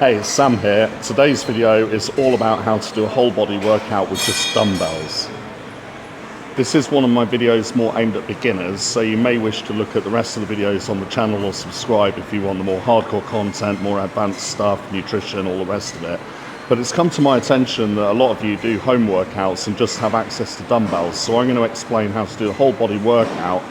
Hey, it's Sam here. Today's video is all about how to do a whole body workout with just dumbbells. This is one of my videos more aimed at beginners, so you may wish to look at the rest of the videos on the channel or subscribe if you want the more hardcore content, more advanced stuff, nutrition, all the rest of it. But it's come to my attention that a lot of you do home workouts and just have access to dumbbells, so I'm going to explain how to do a whole body workout,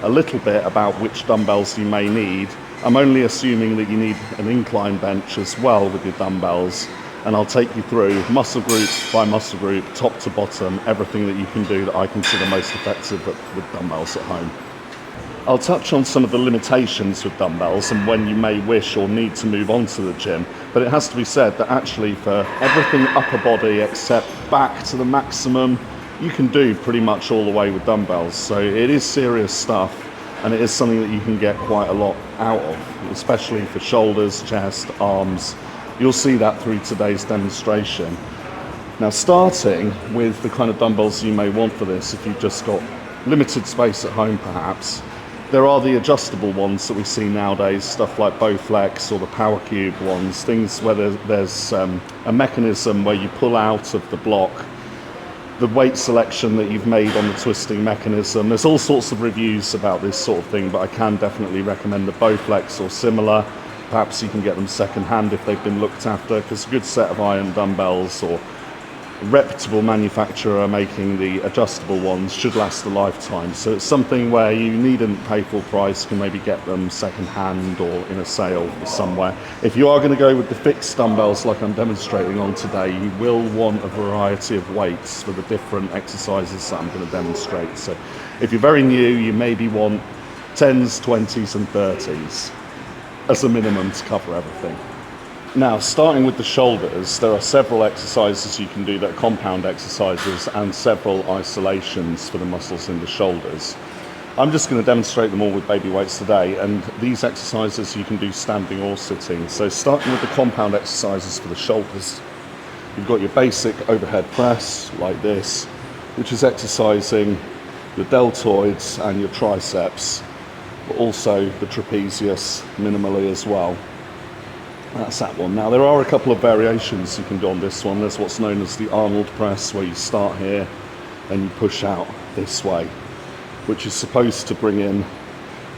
a little bit about which dumbbells you may need. I'm only assuming that you need an incline bench as well with your dumbbells, and I'll take you through muscle group by muscle group, top to bottom, everything that you can do that I consider most effective with dumbbells at home. I'll touch on some of the limitations with dumbbells and when you may wish or need to move on to the gym, but it has to be said that actually for everything upper body except back to the maximum, you can do pretty much all the way with dumbbells. So it is serious stuff. And it is something that you can get quite a lot out of, especially for shoulders, chest, arms. You'll see that through today's demonstration. Now, starting with the kind of dumbbells you may want for this, if you've just got limited space at home perhaps, there are the adjustable ones that we see nowadays, stuff like Bowflex or the Power Cube ones, things where there's a mechanism where you pull out of the block the weight selection that you've made on the twisting mechanism. There's all sorts of reviews about this sort of thing, but I can definitely recommend the Bowflex or similar. Perhaps you can get them second hand if they've been looked after, because a good set of iron dumbbells or a reputable manufacturer making the adjustable ones should last a lifetime. So it's something where you needn't pay full price, you can maybe get them second hand or in a sale somewhere. If you are going to go with the fixed dumbbells like I'm demonstrating on today, you will want a variety of weights for the different exercises that I'm going to demonstrate. So if you're very new, you maybe want 10s, 20s and 30s as a minimum to cover everything. Now, starting with the shoulders, there are several exercises you can do that are compound exercises and several isolations for the muscles in the shoulders. I'm just going to demonstrate them all with baby weights today, and these exercises you can do standing or sitting. So starting with the compound exercises for the shoulders, you've got your basic overhead press like this, which is exercising your deltoids and your triceps, but also the trapezius minimally as well. That's that one. Now there are a couple of variations you can do on this one. There's what's known as the Arnold press, where you start here and you push out this way, which is supposed to bring in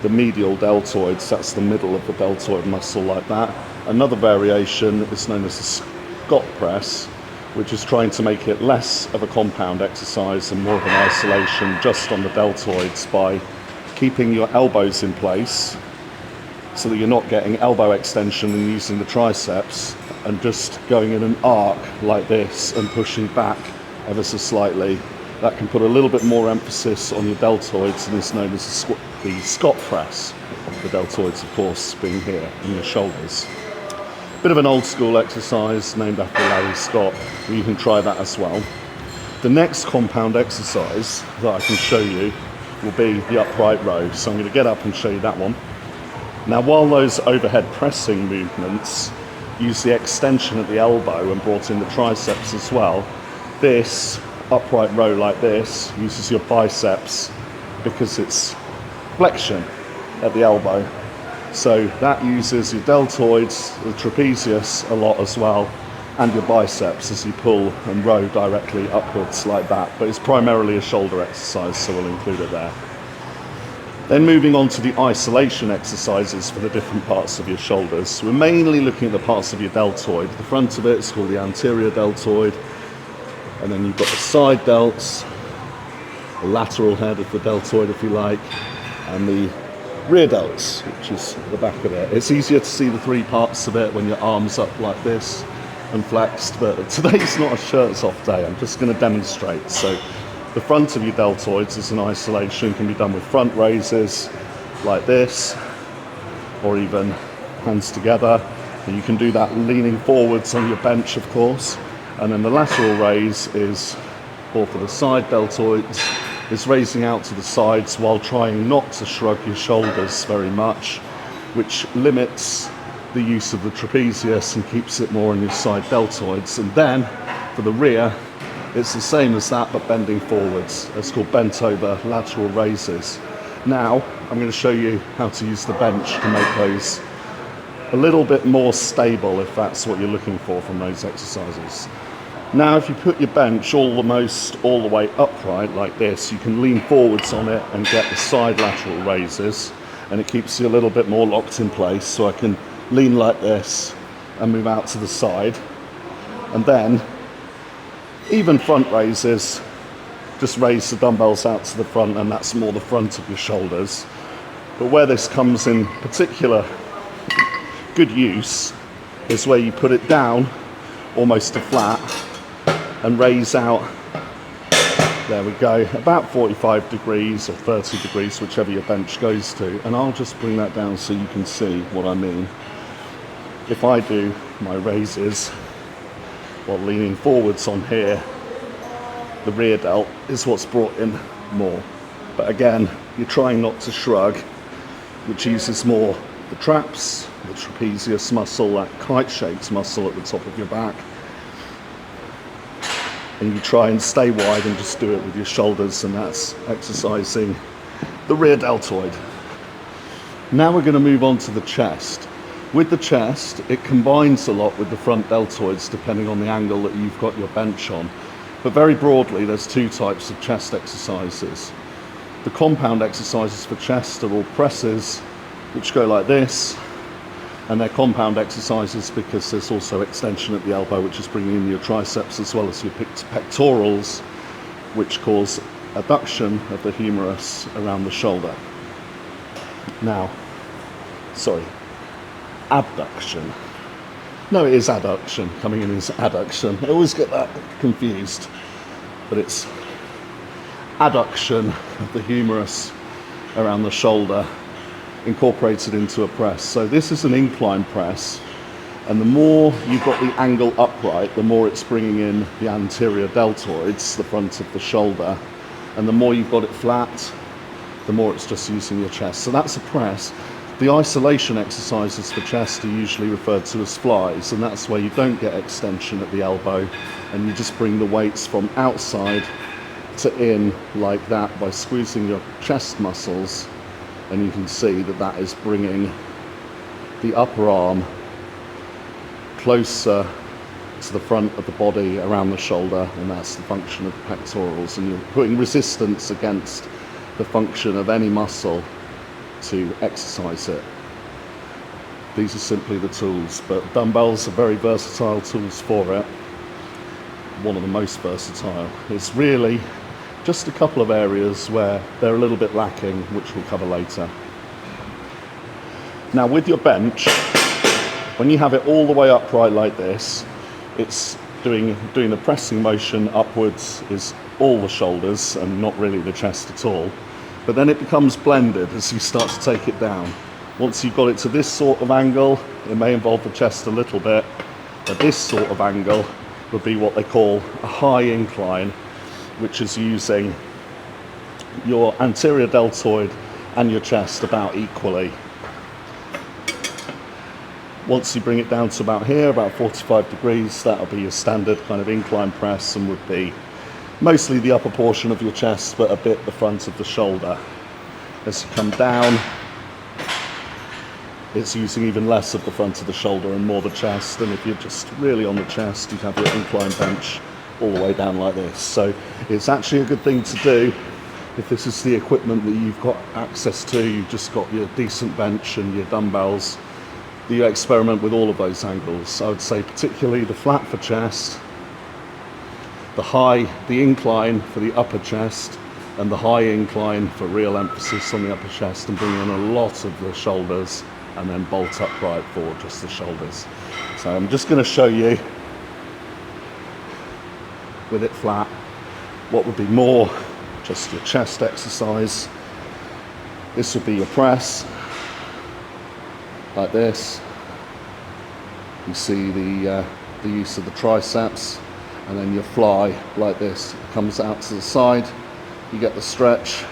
the medial deltoids. That's the middle of the deltoid muscle like that. Another variation is known as the Scott press, which is trying to make it less of a compound exercise and more of an isolation just on the deltoids by keeping your elbows in place so that you're not getting elbow extension and using the triceps, and just going in an arc like this and pushing back ever so slightly. That can put a little bit more emphasis on your deltoids and is known as the Scott press. The deltoids, of course, being here in your shoulders. Bit of an old school exercise named after Larry Scott, but you can try that as well. The next compound exercise that I can show you will be the upright row. So I'm going to get up and show you that one. Now, while those overhead pressing movements use the extension at the elbow and brought in the triceps as well, this upright row like this uses your biceps because it's flexion at the elbow. So that uses your deltoids, the trapezius a lot as well, and your biceps as you pull and row directly upwards like that. But it's primarily a shoulder exercise, so we'll include it there. Then moving on to the isolation exercises for the different parts of your shoulders. We're mainly looking at the parts of your deltoid. The front of it is called the anterior deltoid, and then you've got the side delts, the lateral head of the deltoid if you like, and the rear delts, which is the back of it. It's easier to see the three parts of it when your arms up like this and flexed, but today's not a shirts off day. I'm just going to demonstrate. So the front of your deltoids is an isolation, can be done with front raises like this, or even hands together. And you can do that leaning forwards on your bench, of course. And then the lateral raise is, or for the side deltoids, is raising out to the sides while trying not to shrug your shoulders very much, which limits the use of the trapezius and keeps it more on your side deltoids. And then for the rear, it's the same as that, but bending forwards. It's called bent over lateral raises. Now, I'm going to show you how to use the bench to make those a little bit more stable if that's what you're looking for from those exercises. Now, if you put your bench almost all the way upright like this, you can lean forwards on it and get the side lateral raises, and it keeps you a little bit more locked in place. So I can lean like this and move out to the side, and then even front raises, just raise the dumbbells out to the front, and that's more the front of your shoulders. But where this comes in particular good use is where you put it down almost to flat and raise out, there we go, about 45 degrees or 30 degrees, whichever your bench goes to. And I'll just bring that down so you can see what I mean. If I do my raises while leaning forwards on here, the rear delt is what's brought in more. But again, you're trying not to shrug, which uses more the traps, the trapezius muscle, that kite-shaped muscle at the top of your back. And you try and stay wide and just do it with your shoulders, and that's exercising the rear deltoid. Now we're going to move on to the chest. With the chest, it combines a lot with the front deltoids depending on the angle that you've got your bench on. But very broadly, there's two types of chest exercises. The compound exercises for chest are all presses, which go like this, and they're compound exercises because there's also extension at the elbow, which is bringing in your triceps as well as your pectorals, which cause adduction of the humerus around the shoulder. Now, sorry, abduction. No, it is adduction. Coming in is adduction. I always get that confused, but it's adduction of the humerus around the shoulder incorporated into a press. So this is an incline press, and the more you've got the angle upright, the more it's bringing in the anterior deltoids, the front of the shoulder, and the more you've got it flat, the more it's just using your chest. So that's a press. The isolation exercises for chest are usually referred to as flies, and that's where you don't get extension at the elbow, and you just bring the weights from outside to in like that by squeezing your chest muscles. And you can see that that is bringing the upper arm closer to the front of the body around the shoulder, and that's the function of the pectorals. And you're putting resistance against the function of any muscle to exercise it. These are simply the tools, but dumbbells are very versatile tools for it. One of the most versatile. It's really just a couple of areas where they're a little bit lacking, which we'll cover later. Now with your bench, when you have it all the way upright like this, it's doing the pressing motion upwards is all the shoulders and not really the chest at all. But then it becomes blended as you start to take it down. Once you've got it to this sort of angle, it may involve the chest a little bit, but this sort of angle would be what they call a high incline, which is using your anterior deltoid and your chest about equally. Once you bring it down to about here, about 45 degrees, that'll be your standard kind of incline press, and would be mostly the upper portion of your chest, but a bit the front of the shoulder. As you come down, it's using even less of the front of the shoulder and more the chest, and if you're just really on the chest, you'd have your incline bench all the way down like this. So it's actually a good thing to do if this is the equipment that you've got access to. You've just got your decent bench and your dumbbells. You experiment with all of those angles. I would say particularly the flat for chest, the incline for the upper chest, and the high incline for real emphasis on the upper chest, and bring in a lot of the shoulders, and then bolt upright for just the shoulders. So I'm just going to show you with it flat what would be more just your chest exercise. This would be your press like this. You see the use of the triceps, and then your fly like this. It comes out to the side, you get the stretch,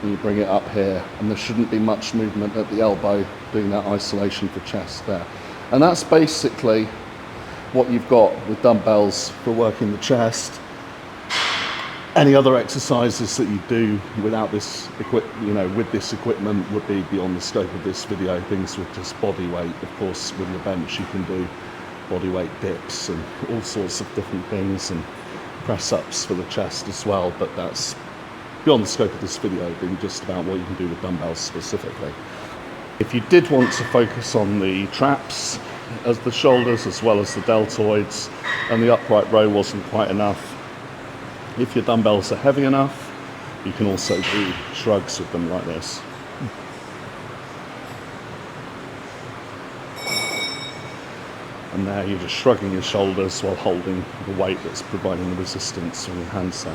and you bring it up here, and there shouldn't be much movement at the elbow doing that isolation for chest there. And that's basically what you've got with dumbbells for working the chest. Any other exercises that you do without this with this equipment would be beyond the scope of this video. Things with just body weight. Of course, with your bench you can do body weight dips and all sorts of different things, and press ups for the chest as well, but that's beyond the scope of this video, being just about what you can do with dumbbells specifically. If you did want to focus on the traps as the shoulders as well as the deltoids, and the upright row wasn't quite enough, if your dumbbells are heavy enough, you can also do shrugs with them like this. And there you're just shrugging your shoulders while holding the weight that's providing the resistance from your handstand.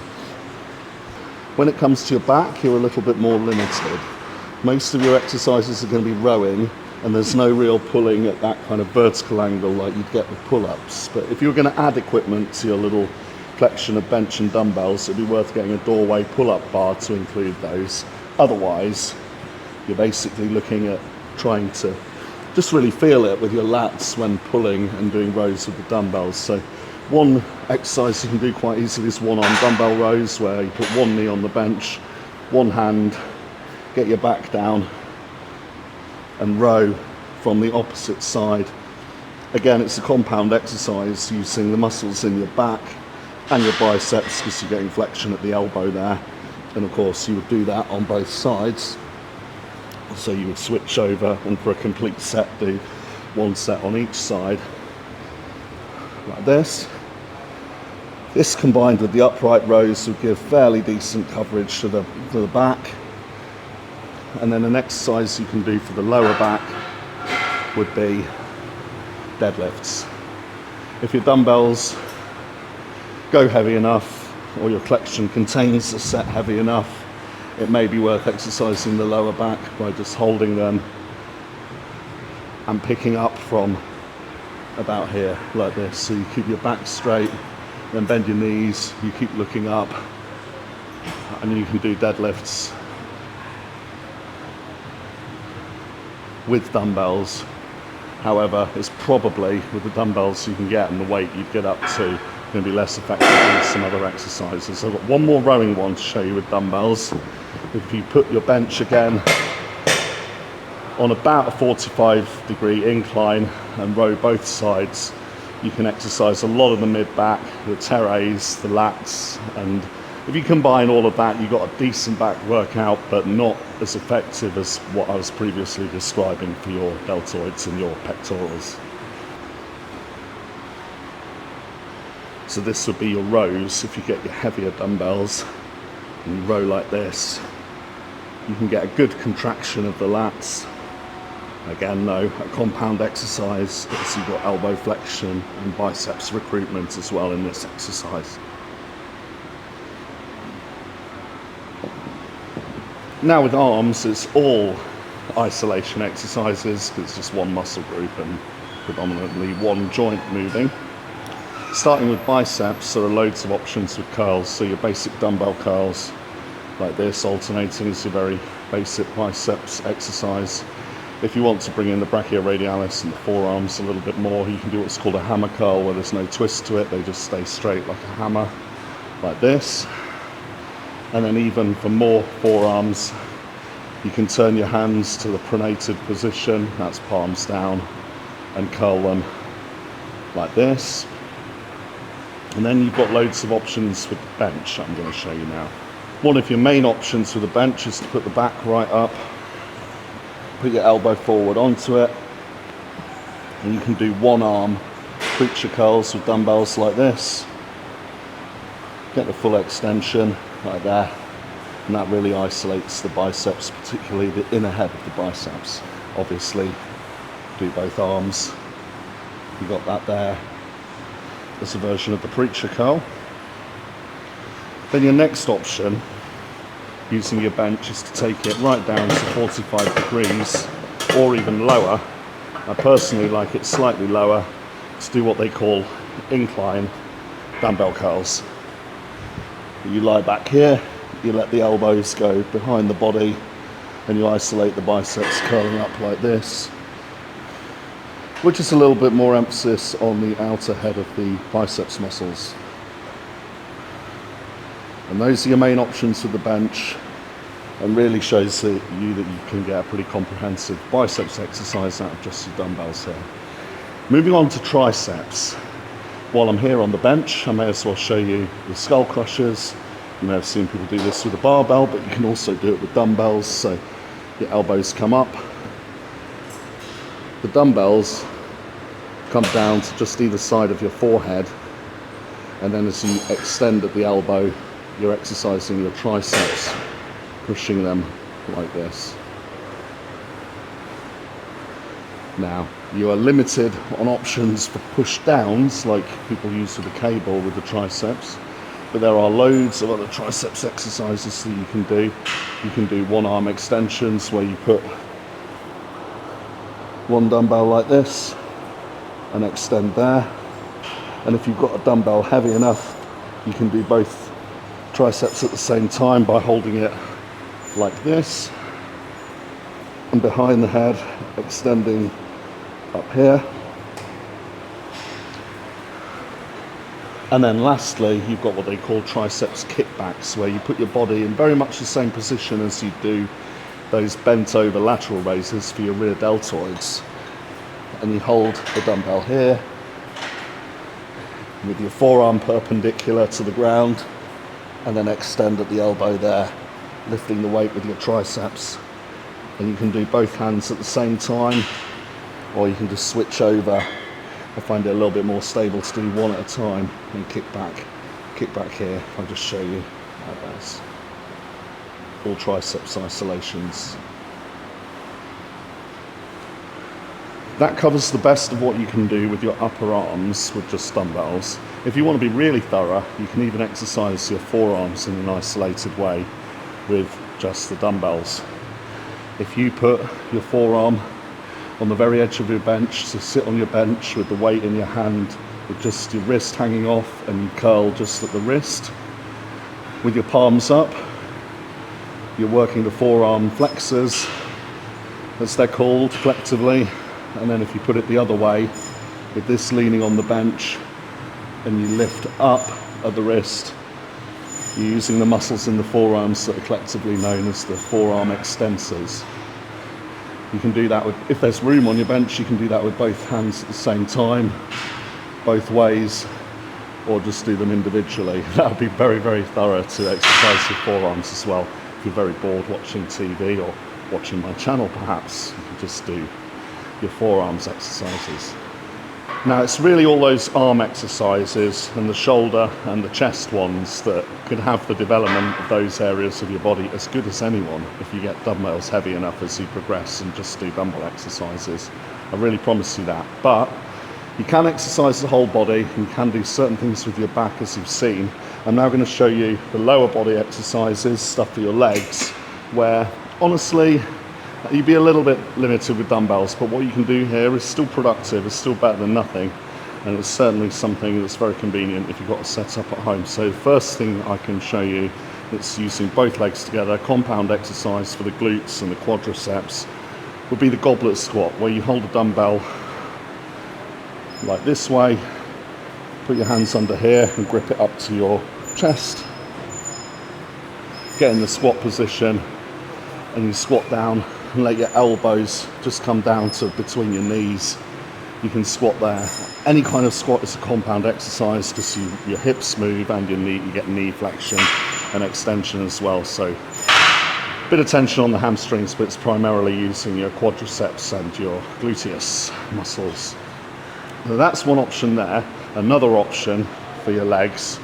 When it comes to your back, you're a little bit more limited. Most of your exercises are going to be rowing, and there's no real pulling at that kind of vertical angle like you'd get with pull-ups. But if you're going to add equipment to your little collection of bench and dumbbells, it'd be worth getting a doorway pull-up bar to include those. Otherwise, you're basically looking at trying to just really feel it with your lats when pulling and doing rows with the dumbbells. So one exercise you can do quite easily is one-arm dumbbell rows, where you put one knee on the bench, one hand, get your back down and row from the opposite side. Again, it's a compound exercise using the muscles in your back and your biceps, because you're getting flexion at the elbow there. And of course you would do that on both sides. So you would switch over, and for a complete set do one set on each side like this. This combined with the upright rows would give fairly decent coverage to the back. And then an exercise you can do for the lower back would be deadlifts. If your dumbbells go heavy enough, or your collection contains a set heavy enough, it may be worth exercising the lower back by just holding them and picking up from about here like this. So you keep your back straight, then bend your knees, you keep looking up, and you can do deadlifts with dumbbells. However, it's probably, with the dumbbells you can get and the weight you'd get up to, going to be less effective than some other exercises. I've got one more rowing one to show you with dumbbells. If you put your bench again on about a 45-degree incline and row both sides, you can exercise a lot of the mid-back, the teres, the lats, and if you combine all of that, you've got a decent back workout, but not as effective as what I was previously describing for your deltoids and your pectorals. So this would be your rows. If you get your heavier dumbbells and you row like this, you can get a good contraction of the lats. Again, though, a compound exercise, so you've got elbow flexion and biceps recruitment as well in this exercise. Now with arms, it's all isolation exercises, because it's just one muscle group and predominantly one joint moving. Starting with biceps, there are loads of options with curls. So your basic dumbbell curls like this, alternating, is your very basic biceps exercise. If you want to bring in the brachioradialis and the forearms a little bit more, you can do what's called a hammer curl, where there's no twist to it, they just stay straight like a hammer, like this. And then even for more forearms, you can turn your hands to the pronated position, that's palms down, and curl them like this. And then you've got loads of options with the bench I'm going to show you now. One of your main options with the bench is to put the back right up, put your elbow forward onto it, and you can do one arm preacher curls with dumbbells like this. Get the full extension like that, and that really isolates the biceps, particularly the inner head of the biceps. Obviously, do both arms. You got that there. As a version of the preacher curl. Then your next option, using your bench, is to take it right down to 45 degrees or even lower. I personally like it slightly lower to do what they call incline dumbbell curls. You lie back here, you let the elbows go behind the body, and you isolate the biceps curling up like this, which is a little bit more emphasis on the outer head of the biceps muscles. And those are your main options with the bench, and really shows you that you can get a pretty comprehensive biceps exercise out of just your dumbbells here. Moving on to triceps. While I'm here on the bench, I may as well show you the skull crushers. You may have seen people do this with a barbell, but you can also do it with dumbbells. So your elbows come up. The dumbbells come down to just either side of your forehead. And then as you extend at the elbow, you're exercising your triceps, pushing them like this. Now, you are limited on options for push downs like people use with the cable with the triceps, but there are loads of other triceps exercises that you can do. You can do one arm extensions where you put one dumbbell like this and extend there. And if you've got a dumbbell heavy enough, you can do both triceps at the same time by holding it like this and behind the head, extending up here. And then lastly, you've got what they call triceps kickbacks, where you put your body in very much the same position as you do those bent over lateral raises for your rear deltoids. And you hold the dumbbell here with your forearm perpendicular to the ground, and then extend at the elbow there, lifting the weight with your triceps. And you can do both hands at the same time, or you can just switch over. I find it a little bit more stable to do one at a time and kick back here. I'll just show you like this. All triceps isolations. That covers the best of what you can do with your upper arms with just dumbbells. If you want to be really thorough, you can even exercise your forearms in an isolated way with just the dumbbells. If you put your forearm on the very edge of your bench, so sit on your bench with the weight in your hand, with just your wrist hanging off, and you curl just at the wrist. With your palms up, you're working the forearm flexors, as they're called collectively. And then if you put it the other way, with this leaning on the bench, and you lift up at the wrist, you're using the muscles in the forearms that are collectively known as the forearm extensors. You can do that with, if there's room on your bench, you can do that with both hands at the same time, both ways, or just do them individually. That would be very, very thorough to exercise your forearms as well. If you're very bored watching TV or watching my channel perhaps, you can just do your forearms exercises. Now it's really all those arm exercises and the shoulder and the chest ones that could have the development of those areas of your body as good as anyone if you get dumbbells heavy enough as you progress and just do dumbbell exercises. I really promise you that. But you can exercise the whole body, you can do certain things with your back as you've seen. I'm now going to show you the lower body exercises, stuff for your legs, where honestly you'd be a little bit limited with dumbbells, but what you can do here is still productive, it's still better than nothing, and it's certainly something that's very convenient if you've got a setup at home. So first thing I can show you that's using both legs together, compound exercise for the glutes and the quadriceps, would be the goblet squat, where you hold a dumbbell like this way, put your hands under here and grip it up to your chest, get in the squat position, and you squat down and let your elbows just come down to between your knees. You can squat there. Any kind of squat is a compound exercise because your hips move and your knee, you get knee flexion and extension as well. So a bit of tension on the hamstrings, but it's primarily using your quadriceps and your gluteus muscles. So that's one option there. Another option for your legs,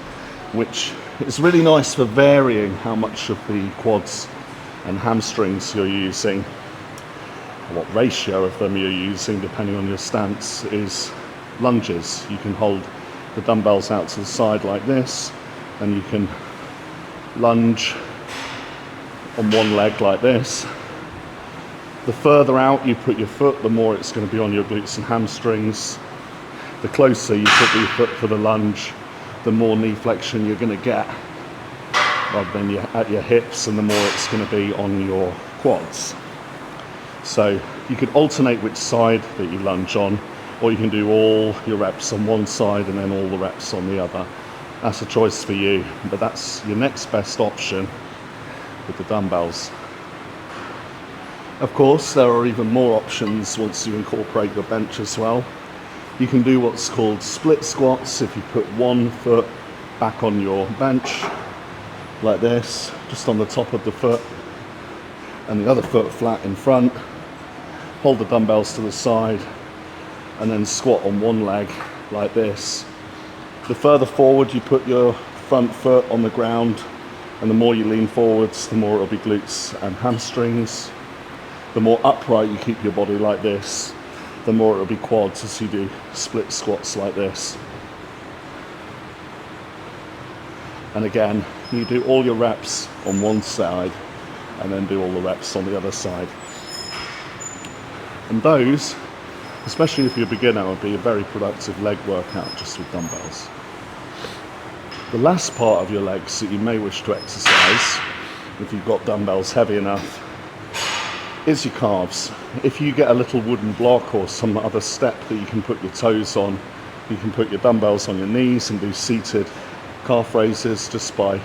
which is really nice for varying how much of the quads and hamstrings you're using, what ratio of them you're using depending on your stance, is lunges. You can hold the dumbbells out to the side like this, and you can lunge on one leg like this. The further out you put your foot, the more it's going to be on your glutes and hamstrings. The closer you put your foot for the lunge, the more knee flexion you're going to get rather than at your hips, and the more it's going to be on your quads. So you could alternate which side that you lunge on, or you can do all your reps on one side and then all the reps on the other. that's a choice for you, but that's your next best option with the dumbbells. Of course, there are even more options once you incorporate your bench as well. You can do what's called split squats. If you put one foot back on your bench like this, just on the top of the foot, and the other foot flat in front, hold the dumbbells to the side, and then squat on one leg like this. The further forward you put your front foot on the ground, and the more you lean forwards, the more it'll be glutes and hamstrings. The more upright you keep your body like this, the more it'll be quads as you do split squats like this. And again, you do all your reps on one side and then do all the reps on the other side. And those, especially if you're a beginner, would be a very productive leg workout just with dumbbells. The last part of your legs that you may wish to exercise, if you've got dumbbells heavy enough, is your calves. If you get a little wooden block or some other step that you can put your toes on, you can put your dumbbells on your knees and do seated calf raises just by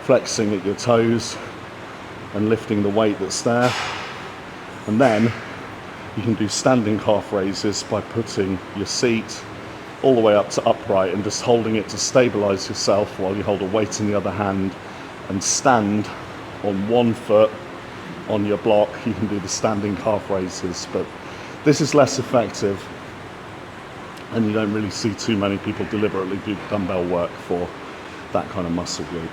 flexing at your toes and lifting the weight that's there. And then you can do standing calf raises by putting your seat all the way up to upright and just holding it to stabilize yourself while you hold a weight in the other hand and stand on one foot on your block. You can do the standing calf raises, but this is less effective, and you don't really see too many people deliberately do dumbbell work for that kind of muscle group.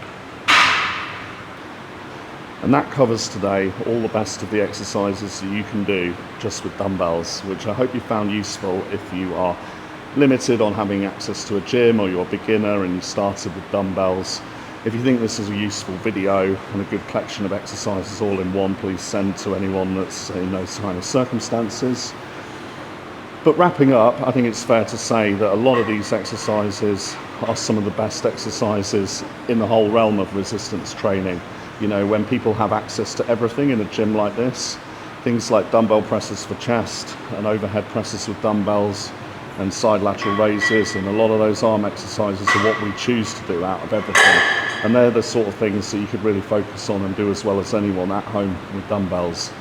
And that covers today all the best of the exercises that you can do just with dumbbells, which I hope you found useful if you are limited on having access to a gym, or you're a beginner and you started with dumbbells. If you think this is a useful video and a good collection of exercises all in one, please send to anyone that's in those kind of circumstances. But wrapping up, I think it's fair to say that a lot of these exercises are some of the best exercises in the whole realm of resistance training. You know, when people have access to everything in a gym like this, things like dumbbell presses for chest and overhead presses with dumbbells and side lateral raises, and a lot of those arm exercises are what we choose to do out of everything. And they're the sort of things that you could really focus on and do as well as anyone at home with dumbbells.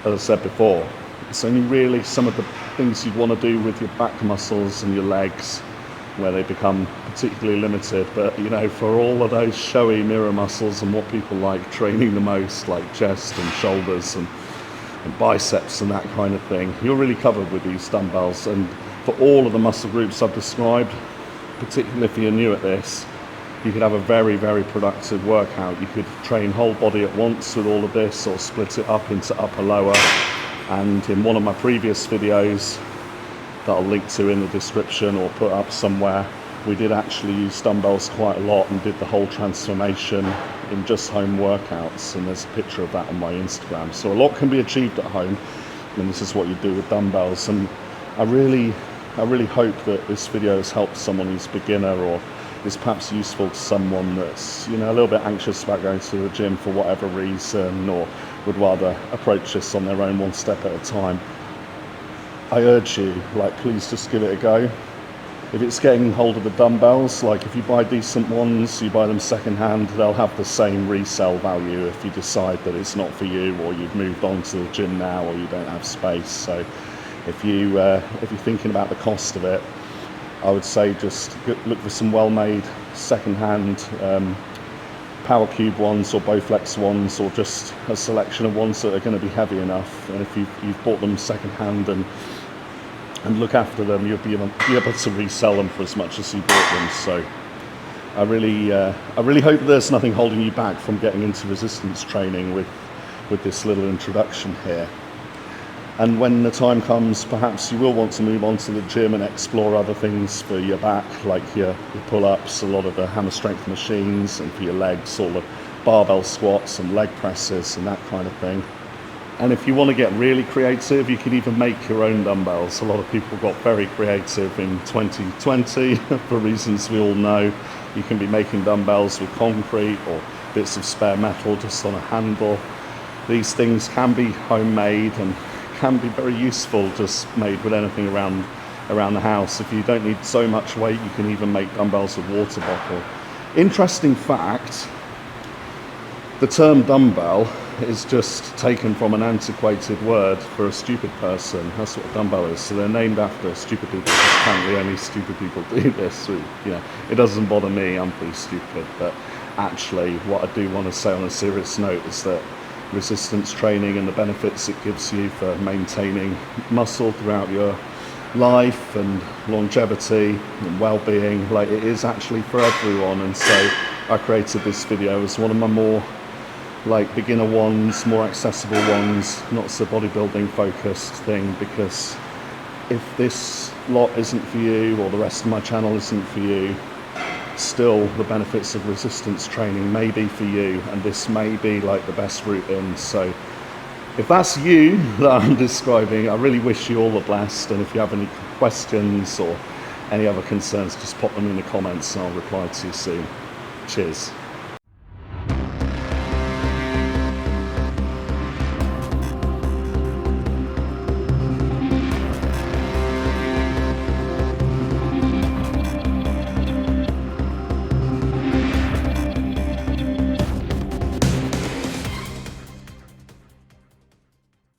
As I said before, it's only really some of the things you'd want to do with your back muscles and your legs where they become particularly limited. But you know, for all of those showy mirror muscles and what people like training the most, like chest and shoulders and biceps and that kind of thing, you're really covered with these dumbbells. And for all of the muscle groups I've described, particularly if you're new at this, you could have a very, very productive workout. You could train whole body at once with all of this, or split it up into upper lower. And in one of my previous videos that I'll link to in the description or put up somewhere, we did actually use dumbbells quite a lot and did the whole transformation in just home workouts, and there's a picture of that on my Instagram. So a lot can be achieved at home, and this is what you do with dumbbells. And I really hope that this video has helped someone who's beginner, or is perhaps useful to someone that's, you know, a little bit anxious about going to the gym for whatever reason, or would rather approach this on their own one step at a time. I urge you, please just give it a go. If it's getting hold of the dumbbells, if you buy decent ones, you buy them second hand, they'll have the same resale value if you decide that it's not for you, or you've moved on to the gym now, or you don't have space. So if you're thinking about the cost of it, I would say just look for some well-made second-hand Power Cube ones or Bowflex ones, or just a selection of ones that are going to be heavy enough. And if you've bought them second-hand and look after them, you'll be able to resell them for as much as you bought them. So I really hope there's nothing holding you back from getting into resistance training with this little introduction here. And when the time comes, perhaps you will want to move on to the gym and explore other things for your back, like your pull-ups, a lot of the hammer strength machines, and for your legs, all the barbell squats and leg presses and that kind of thing. And if you want to get really creative, you can even make your own dumbbells. A lot of people got very creative in 2020 for reasons we all know. You can be making dumbbells with concrete or bits of spare metal just on a handle. These things can be homemade and can be very useful just made with anything around around the house. If you don't need so much weight, you can even make dumbbells with water bottle. Interesting fact, the term dumbbell is just taken from an antiquated word for a stupid person. That's what a dumbbell is. So they're named after stupid people. Apparently only stupid people do this. You know, it doesn't bother me, I'm pretty stupid. But actually, what I do want to say on a serious note is that resistance training and the benefits it gives you for maintaining muscle throughout your life and longevity and well-being, like, it is actually for everyone. And so I created this video as one of my more like beginner ones, more accessible ones, not so bodybuilding focused thing, because if this lot isn't for you, or the rest of my channel isn't for you, still the benefits of resistance training may be for you, and this may be like the best route in. So if that's you that I'm describing, I really wish you all the best, and if you have any questions or any other concerns, just pop them in the comments and I'll reply to you soon. Cheers.